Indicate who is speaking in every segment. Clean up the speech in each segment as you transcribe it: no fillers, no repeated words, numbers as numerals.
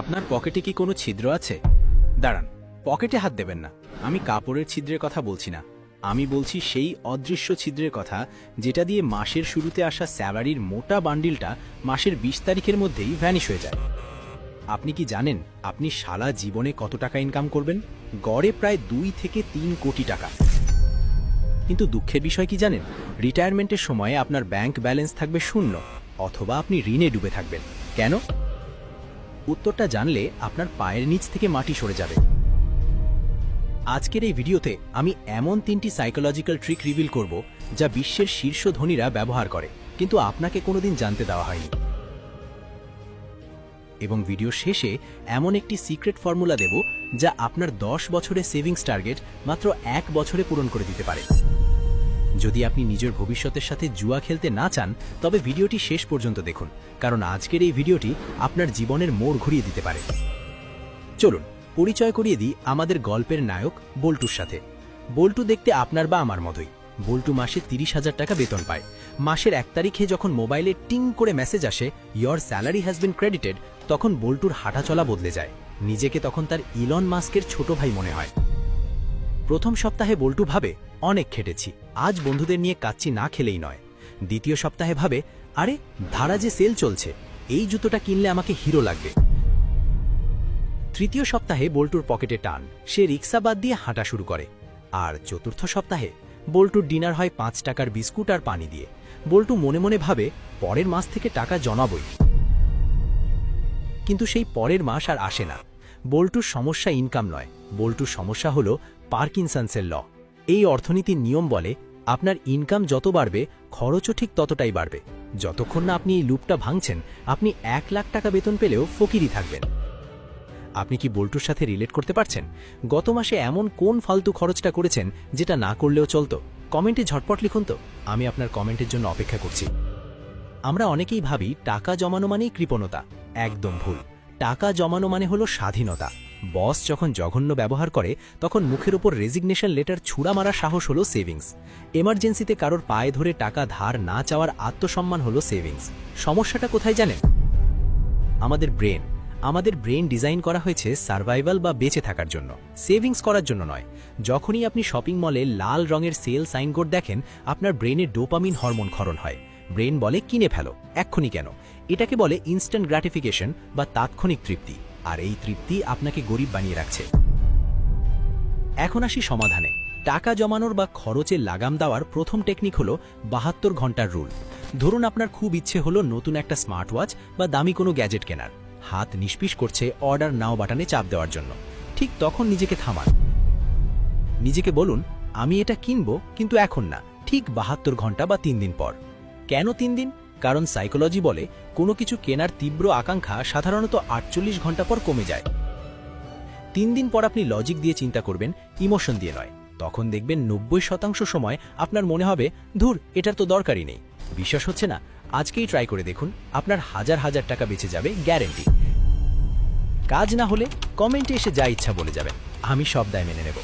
Speaker 1: আপনার পকেটে কি কোনো ছিদ্র আছে? দাঁড়ান, পকেটে হাত দেবেন না। আমি কাপড়ের ছিদ্রের কথা বলছি না। আমি বলছি সেই অদৃশ্য ছিদ্রের কথা, যেটা দিয়ে মাসের শুরুতে আসা স্যালারির মোটা বান্ডিলটা মাসের ২০ তারিখের মধ্যেই ভ্যানিশ হয়ে যায়। আপনি কি জানেন আপনি সারা জীবনে কত টাকা ইনকাম করবেন? গড়ে প্রায় ২ থেকে ৩ কোটি টাকা। কিন্তু দুঃখের বিষয় কি জানেন? রিটায়ারমেন্টের সময়ে আপনার ব্যাংক ব্যালেন্স থাকবে শূন্য, অথবা আপনি ঋণে ডুবে থাকবেন। কেন? উত্তরটা জানলে আপনার পায়ের নিচ থেকে মাটি সরে যাবে। আজকের এই ভিডিওতে আমি এমন ৩টি সাইকোলজিক্যাল ট্রিক রিভিল করব, যা বিশ্বের শীর্ষ ধনীরা ব্যবহার করে, কিন্তু আপনাকে কোনোদিন জানতে দেওয়া হয়নি। এবং ভিডিও শেষে এমন একটি সিক্রেট ফর্মুলা দেব, যা আপনার ১০ বছরের সেভিংস টার্গেট মাত্র ১ বছরে পূরণ করে দিতে পারে। যদি আপনি নিজের ভবিষ্যতের সাথে জুয়া খেলতে না চান, তবে ভিডিওটি শেষ পর্যন্ত দেখুন, কারণ আজকের এই ভিডিওটি আপনার জীবনের মোড় ঘুরিয়ে দিতে পারে। চলুন পরিচয় করিয়ে দিই আমাদের গল্পের নায়ক বল্টুর সাথে। বল্টু দেখতে আপনার বা আমার মতোই। বল্টু মাসে ৩০,০০০ টাকা বেতন পায়। মাসের ১ তারিখে যখন মোবাইলে টিং করে মেসেজ আসে, your salary has been credited, তখন বল্টুর হাঁটাচলা বদলে যায়। নিজেকে তখন তার ইলন মাস্কের ছোট ভাই মনে হয়। প্রথম সপ্তাহে বল্টু ভাবে, অনেক খেটেছি, আজ বন্ধুদের নিয়ে কাচ্চি না খেলেই নয়। দ্বিতীয় সপ্তাহে ভাবে, আরে ধারা যে সেল চলছে, এই জুতোটা কিনলে আমাকে হিরো লাগবে। তৃতীয় সপ্তাহে বল্টুর পকেটে টান, সে রিক্সা বাদ দিয়ে হাঁটা শুরু করে। আর চতুর্থ সপ্তাহে বল্টুর ডিনার হয় ৫ টাকার বিস্কুট আর পানি দিয়ে। বল্টু মনে মনে ভাবে, পরের মাস থেকে টাকা জমাবই। কিন্তু সেই পরের মাস আর আসে না। বল্টুর সমস্যা ইনকাম নয়, বল্টুর সমস্যা হলো পার্কিনসন্সের ল। এই অর্থনীতির নিয়ম বলে, আপনার ইনকাম যত বাড়বে, খরচও ঠিক ততটাই বাড়বে। যতক্ষণ না আপনি এই লুপটা ভাঙছেন, আপনি ১ লাখ টাকা বেতন পেলেও ফকিরই থাকবেন। আপনি কি বল্টুর সাথে রিলেট করতে পারছেন? গত মাসে এমন কোন ফালতু খরচটা করেছেন, যেটা না করলেও চলতো? কমেন্টে ঝটপট লিখুন তো, আমি আপনার কমেন্টের জন্য অপেক্ষা করছি। আমরা অনেকেই ভাবি টাকা জমানো মানেই কৃপণতা। একদম ভুল। টাকা জমানো মানে হলো স্বাধীনতা। বস যখন জঘন্য ব্যবহার করে, তখন মুখের ওপর রেজিগনেশন লেটার ছুড়া মারা সাহস হলো সেভিংস। এমার্জেন্সিতে কারোর পায়ে ধরে টাকা ধার না চাওয়ার আত্মসম্মান হলো সেভিংস। সমস্যাটা কোথায় জানেন? আমাদের ব্রেন ডিজাইন করা হয়েছে সার্ভাইভাল বা বেঁচে থাকার জন্য, সেভিংস করার জন্য নয়। যখনই আপনি শপিং মলে লাল রঙের সেল সাইনবোর্ড দেখেন, আপনার ব্রেনে ডোপামিন হরমোন ক্ষরণ হয়। ব্রেন বলে, কিনে ফেলো, এক্ষুনি কেন। এটাকে বলে ইনস্ট্যান্ট গ্র্যাটিফিকেশন বা তাৎক্ষণিক তৃপ্তি। আর এই তৃপ্তি আপনাকে গরিব বানিয়ে রাখছে। এখন আসি সমাধানে। টাকা জমানোর বা খরচে লাগাম দেওয়ার প্রথম টেকনিক হলো ৭২ ঘন্টার রুল। ধরুন আপনার খুব ইচ্ছে হলো নতুন একটা স্মার্ট ওয়াচ বা দামি কোনো গ্যাজেট কেনার। হাত নিষ্পিস করছে অর্ডার নাও বাটনে চাপ দেওয়ার জন্য। ঠিক তখন নিজেকে থামান। নিজেকে বলুন, আমি এটা কিনবো, কিন্তু এখন না, ঠিক ৭২ ঘন্টা বা ৩ দিন পর। কেন ৩ দিন? কারণ সাইকোলজি বলে, কোনো কিছু কেনার তীব্র আকাঙ্ক্ষা সাধারণত ৪৮ ঘন্টা পর কমে যায়। ৩ দিন পর আপনি লজিক দিয়ে চিন্তা করবেন, ইমোশন দিয়ে নয়। তখন দেখবেন ৯০% সময় আপনার মনে হবে, ধুর, এটার তো দরকারই নেই। বিশ্বাস হচ্ছে না? আজকেই ট্রাই করে দেখুন, আপনার হাজার হাজার টাকা বেঁচে যাবে, গ্যারেন্টি। কাজ না হলে কমেন্টে এসে যা ইচ্ছা বলে যাবেন, আমি সব দায় মেনে নেব।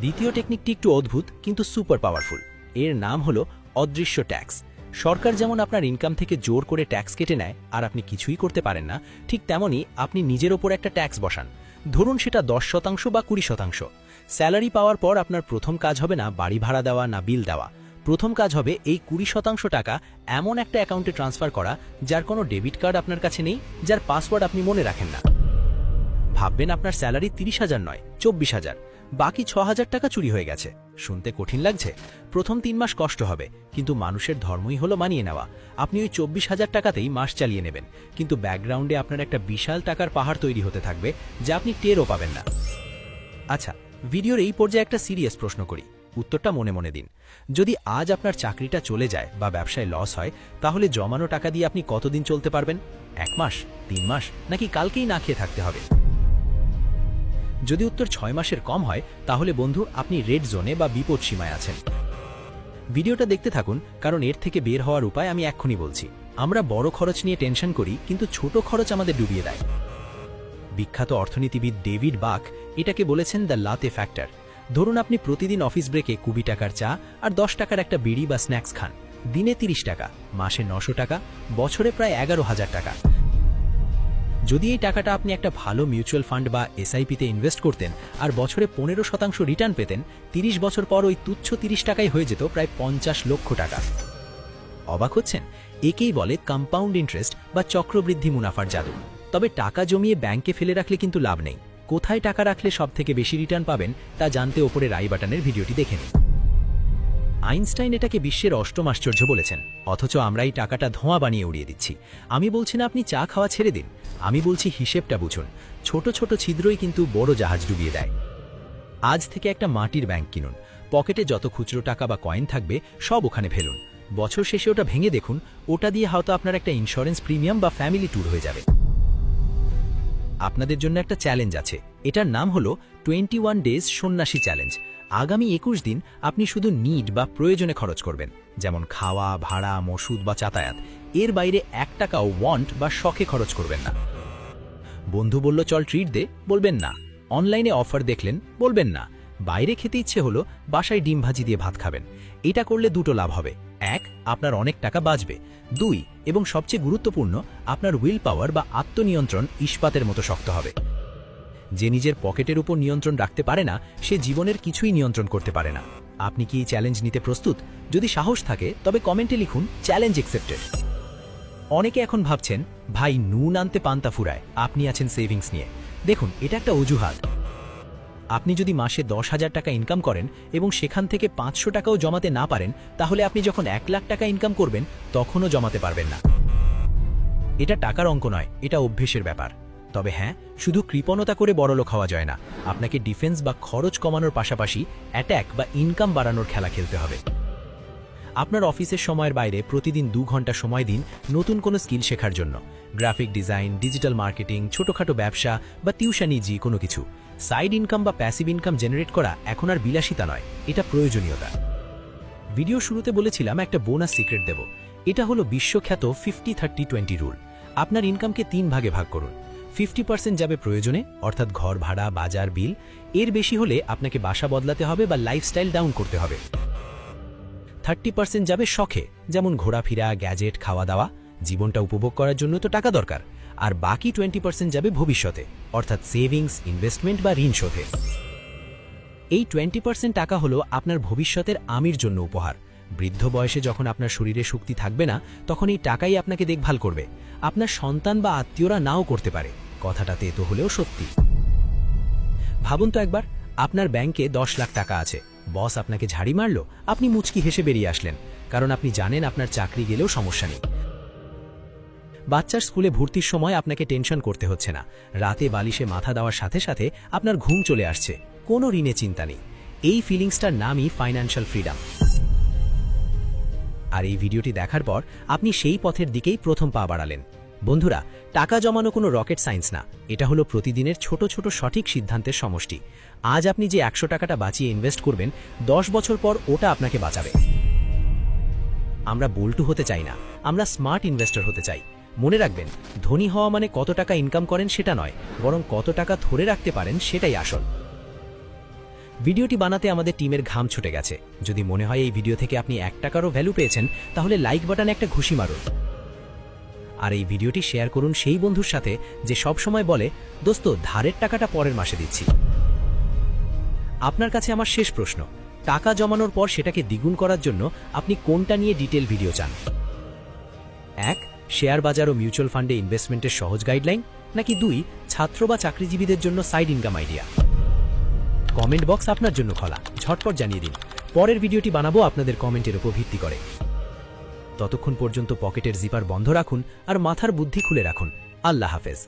Speaker 1: দ্বিতীয় টেকনিকটি একটু অদ্ভুত কিন্তু সুপার পাওয়ারফুল। এর নাম হলো অদৃশ্য ট্যাক্স। সরকার যেমন আপনার ইনকাম থেকে জোর করে ট্যাক্স কেটে নেয় আর আপনি কিছুই করতে পারেন না, ঠিক তেমনই আপনি নিজের ওপর একটা ট্যাক্স বসান। ধরুন সেটা ১০% বা ২০%। স্যালারি পাওয়ার পর আপনার প্রথম কাজ হবে না বাড়ি ভাড়া দেওয়া না বিল দেওয়া। প্রথম কাজ হবে এই ২০% টাকা এমন একটা অ্যাকাউন্টে ট্রান্সফার করা, যার কোনো ডেবিট কার্ড আপনার কাছে নেই, যার পাসওয়ার্ড আপনি মনে রাখেন না। ভাববেন আপনার স্যালারি ৩০,০০০ নয়, ২৪,০০০। বাকি ৬,০০০ টাকা চুরি হয়ে গেছে। শুনতে কঠিন লাগছে? প্রথম ৩ মাস কষ্ট হবে, কিন্তু মানুষের ধর্মই হলো মানিয়ে নেওয়া। আপনি ওই ২৪,০০০ টাকাতেই মাস চালিয়ে নেবেন, কিন্তু ব্যাকগ্রাউন্ডে আপনার একটা বিশাল টাকার পাহাড় তৈরি হতে থাকবে, যা আপনি টেরও পাবেন না। আচ্ছা, ভিডিওর এই পর্যায়ে একটা সিরিয়াস প্রশ্ন করি, উত্তরটা মনে মনে দিন। যদি আজ আপনার চাকরিটা চলে যায় বা ব্যবসায় লস হয়, তাহলে জমানো টাকা দিয়ে আপনি কতদিন চলতে পারবেন? ১ মাস, ৩ মাস, নাকি কালকেই না খেয়ে থাকতে হবে? যদি উত্তর ৬ মাসের কম হয়, তাহলে বন্ধু আপনি রেড জোনে বা বিপদ সীমায় আছেন। ভিডিওটা দেখতে থাকুন, কারণ এর থেকে বের হওয়ার উপায় আমি এক্ষুনি বলছি। আমরা বড় খরচ নিয়ে টেনশন করি, কিন্তু ছোট খরচ আমাদের ডুবিয়ে দেয়। বিখ্যাত অর্থনীতিবিদ ডেভিড বাক এটাকে বলেছেন দ্য লাতে ফ্যাক্টর। ধরুন আপনি প্রতিদিন অফিস ব্রেকে ২০ টাকার চা আর ১০ টাকার একটা বিড়ি বা স্ন্যাক্স খান। দিনে ৩০ টাকা, মাসে ৯০০ টাকা, বছরে প্রায় ১১,০০০ টাকা। যদি এই টাকাটা আপনি একটা ভালো মিউচুয়াল ফান্ড বা এসআইপিতে ইনভেস্ট করতেন আর বছরে 15% রিটার্ন পেতেন, 30 বছর পর ওই তুচ্ছ 30 টাকাই হয়ে যেত প্রায় 50 লক্ষ টাকা। অবাক হচ্ছেন? একেই বলে কম্পাউন্ড ইন্টারেস্ট বা চক্রবৃদ্ধি মুনাফার জাদু। তবে টাকা জমিয়ে ব্যাংকে ফেলে রাখলে কিন্তু লাভ নেই। কোথায় টাকা রাখলে সবথেকে বেশি রিটার্ন পাবেন তা জানতে ওপরের আই বাটনের ভিডিওটি দেখে নিন। আইনস্টাইন এটাকে বিশ্বের অষ্টম আশ্চর্য বলেছেন, অথচ আমরা এই টাকাটা ধোঁয়া বানিয়ে উড়িয়ে দিচ্ছি। আমি বলছি না আপনি চা খাওয়া ছেড়ে দিন, আমি বলছি হিসেবটা বুঝুন। ছোট ছোট ছিদ্রই কিন্তু বড় জাহাজ ডুবিয়ে দেয়। আজ থেকে একটা মাটির ব্যাংক কিনুন, পকেটে যত খুচরো টাকা বা কয়েন থাকবে সব ওখানে ফেলুন। বছর শেষে ওটা ভেঙে দেখুন, ওটা দিয়ে হয়তো আপনার একটা ইন্স্যুরেন্স প্রিমিয়াম বা ফ্যামিলি ট্যুর হয়ে যাবে। আপনাদের জন্য একটা চ্যালেঞ্জ আছে, এটার নাম হলো 21 ডেজ সন্ন্যাসী চ্যালেঞ্জ। আগামী 21 দিন আপনি শুধু নিড বা প্রয়োজনে খরচ করবেন, যেমন খাওয়া, ভাড়া, ওষুধ বা যাতায়াত। এর বাইরে 1 টাকাও ওয়ান্ট বা শখে খরচ করবেন না। বন্ধু বলল চল ট্রিট দে, বলবেন না। অনলাইনে অফার দেখলেন, বলবেন না। বাইরে খেতে ইচ্ছে হলো, বাসায় ডিম ভাজি দিয়ে ভাত খাবেন। এটা করলে দুটো লাভ হবে, 1, আপনার অনেক টাকা বাঁচবে, 2, এবং সবচেয়ে গুরুত্বপূর্ণ, আপনার উইল পাওয়ার বা আত্মনিয়ন্ত্রণ ইস্পাতের মতো শক্ত হবে। যে নিজের পকেটের উপর নিয়ন্ত্রণ রাখতে পারে না, সে জীবনের কিছুই নিয়ন্ত্রণ করতে পারে না। আপনি কি এই চ্যালেঞ্জ নিতে প্রস্তুত? যদি সাহস থাকে তবে কমেন্টে লিখুন চ্যালেঞ্জ অ্যাকসেপ্টেড। অনেকে এখন ভাবছেন, ভাই নুন আনতে পান্তা ফুরায়, আপনি আছেন সেভিংস নিয়ে। দেখুন, এটা একটা অজুহাত। আপনি যদি মাসে 10,000 টাকা ইনকাম করেন এবং সেখান থেকে 500 টাকাও জমাতে না পারেন, তাহলে আপনি যখন 1 লাখ টাকা ইনকাম করবেন তখনও জমাতে পারবেন না। এটা টাকার অঙ্ক নয়, এটা অভ্যেসের ব্যাপার। তবে হ্যাঁ, শুধু কৃপণতা করে বড়লোক হওয়া যায় না। আপনাকে ডিফেন্স বা খরচ কমানোর পাশাপাশি অ্যাট্যাক বা ইনকাম বাড়ানোর খেলা খেলতে হবে। আপনার অফিসের সময়ের বাইরে প্রতিদিন 2 ঘন্টা সময় দিন নতুন কোনো স্কিল শেখার জন্য। গ্রাফিক ডিজাইন, ডিজিটাল মার্কেটিং, ছোটখাটো ব্যবসা বা টিউশনি, কোনো কিছু। সাইড ইনকাম বা প্যাসিভ ইনকাম জেনারেট করা এখন আর বিলাসিতা নয়, এটা প্রয়োজনীয়তা। ভিডিও শুরুতে বলেছিলাম একটা বোনাস সিক্রেট দেব। এটা হলো বিশ্বখ্যাত 50-30-20 রুল। আপনার ইনকামকে 3 ভাগে ভাগ করুন। 50% যাবে প্রয়োজনে, অর্থাৎ ঘর ভাড়া, বাজার, বিল। এর বেশি হলে আপনাকে বাসা বদলাতে হবে বা লাইফস্টাইল ডাউন করতে হবে। 30% যাবে শখে, যেমন ঘোরাফেরা, গ্যাজেট, খাওয়া দাওয়া। জীবনটা উপভোগ করার জন্য তো টাকা দরকার। আর বাকি 20% যাবে ভবিষ্যতে, অর্থাৎ সেভিংস, ইনভেস্টমেন্ট বা ঋণ শোধে। এই 20% টাকা হলো আপনার ভবিষ্যতের আমির জন্য উপহার। বৃদ্ধ বয়সে যখন আপনার শরীরে শক্তি থাকবে না, তখন এই টাকাই আপনাকে দেখভাল করবে। আপনার সন্তান বা আত্মীয়রা নাও করতে পারে, কথাটা তেতো হলেও সত্যি। ভাবুন তো একবার, আপনার ব্যাংকে 10 লাখ টাকা আছে, বস আপনাকে ঝাড়ি মারল, আপনি মুচকি হেসে বেরিয়ে আসলেন, কারণ আপনি জানেন আপনার চাকরি গেলেও সমস্যা নেই। বাচ্চার স্কুলে ভর্তির সময় আপনাকে টেনশন করতে হচ্ছে না। রাতে বালিশে মাথা দেওয়ার সাথে সাথে আপনার ঘুম চলে আসছে, কোনো ঋণে চিন্তা নেই। এই ফিলিংসটার নামই ফাইন্যান্সিয়াল ফ্রিডম। আর এই ভিডিওটি দেখার পর আপনি সেই পথের দিকেই প্রথম পা বাড়ালেন। বন্ধুরা, টাকা জমানো কোনো রকেট সায়েন্স না, এটা হলো প্রতিদিনের ছোট ছোট সঠিক সিদ্ধান্তের সমষ্টি। আজ আপনি যে 100 টাকাটা বাঁচিয়ে ইনভেস্ট করবেন, 10 বছর পর ওটা আপনাকে বাঁচাবে। আমরা বল্টু হতে চাই না, আমরা স্মার্ট ইনভেস্টর হতে চাই। মনে রাখবেন, ধনী হওয়া মানে কত টাকা ইনকাম করেন সেটা নয়, বরং কত টাকা ধরে রাখতে পারেন সেটাই আসল। ভিডিওটি বানাতে আমাদের টিমের ঘাম ছুটে গেছে। যদি মনে হয় এই ভিডিও থেকে আপনি 1 টাকারও ভ্যালু পেয়েছেন, তাহলে লাইক বাটনে একটা ঘুষি মারুন। আর এই ভিডিওটি শেয়ার করুন সেই বন্ধুর সাথে যে সব সময় বলে, দোস্ত ধারের টাকাটা পরের মাসে দিচ্ছি। আপনার কাছে আমার শেষ প্রশ্ন, টাকা জমানোর পর সেটাকে দ্বিগুণ করার জন্য আপনি কোনটা নিয়ে ডিটেল ভিডিও চান? 1, শেয়ার বাজার ও মিউচুয়াল ফান্ডে ইনভেস্টমেন্টের সহজ গাইডলাইন, নাকি 2, ছাত্র বা চাকরিজীবীদের জন্য side income idea? Comment box আপনার জন্য খোলা, ঝটপট জানিয়ে দিন। পরের ভিডিওটি বানাবো আপনাদের কমেন্টের উপর ভিত্তি করে। ততক্ষণ পর্যন্ত পকেটের জিপার বন্ধ রাখুন আর মাথার বুদ্ধি খুলে রাখুন। আল্লাহ হাফেজ।